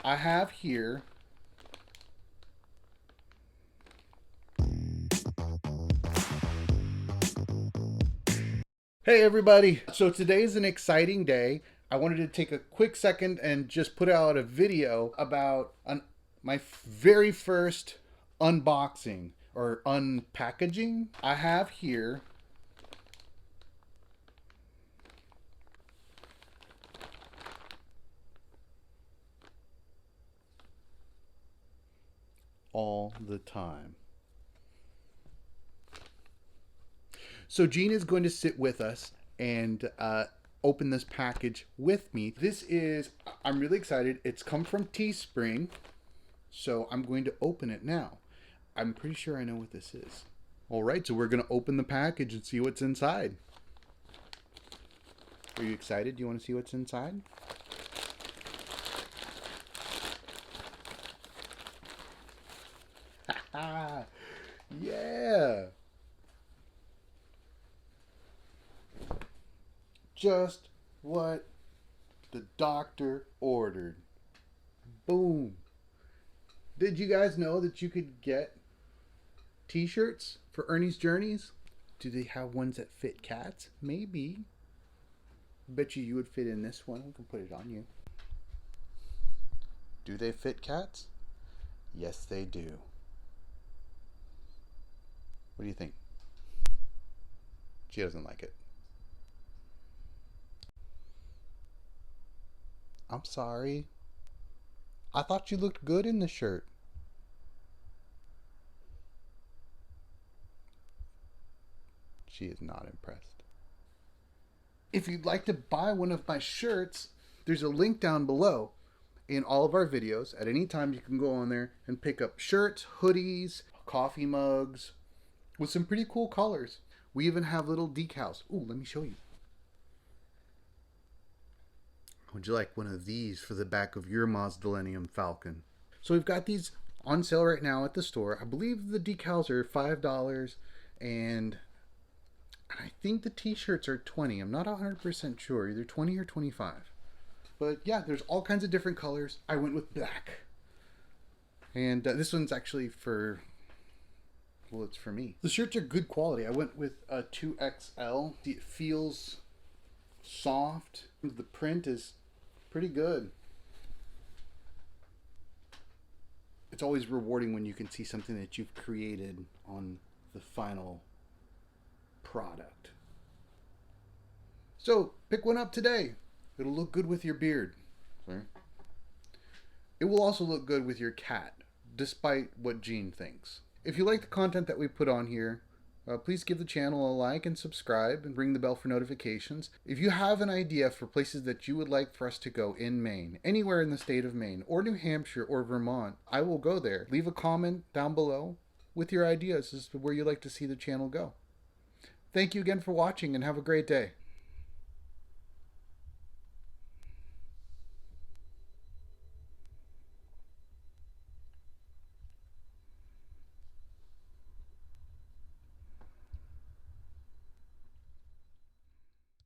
I have here Hey everybody! So today is an exciting day. I wanted to take a quick second and just put out a video about my very first unboxing or unpackaging. I have here all the time. So Gene is going to sit with us and open this package with me. I'm really excited. It's come from Teespring, so I'm going to open it now. I'm pretty sure I know what this is. All right, so we're going to open the package and see what's inside. Are you excited? Do you want to see what's inside? Yeah! Just what the doctor ordered. Boom. Did you guys know that you could get t-shirts for Ernie's Journeys? Do they have ones that fit cats? Maybe. Bet you would fit in this one. We can put it on you. Do they fit cats? Yes, they do. What do you think? She doesn't like it. I'm sorry. I thought you looked good in the shirt. She is not impressed. If you'd like to buy one of my shirts, there's a link down below in all of our videos. At any time, you can go on there and pick up shirts, hoodies, coffee mugs with some pretty cool colors. We even have little decals. Ooh, let me show you. Would you like one of these for the back of your Mazda-lennium Falcon? So we've got these on sale right now at the store. I believe the decals are $5 and I think the t-shirts are $20. I'm not 100% sure, either 20 or 25. But yeah, there's all kinds of different colors. I went with black. And this one's actually it's for me. The shirts are good quality. I went with a 2XL. It feels soft. The print is pretty good. It's always rewarding when you can see something that you've created on the final product. So pick one up today. It'll look good with your beard. Sorry. It will also look good with your cat, despite what Gene thinks. If you like the content that we put on here, please give the channel a like and subscribe and ring the bell for notifications. If you have an idea for places that you would like for us to go in Maine, anywhere in the state of Maine, or New Hampshire, or Vermont, I will go there. Leave a comment down below with your ideas as to where you'd like to see the channel go. Thank you again for watching and have a great day.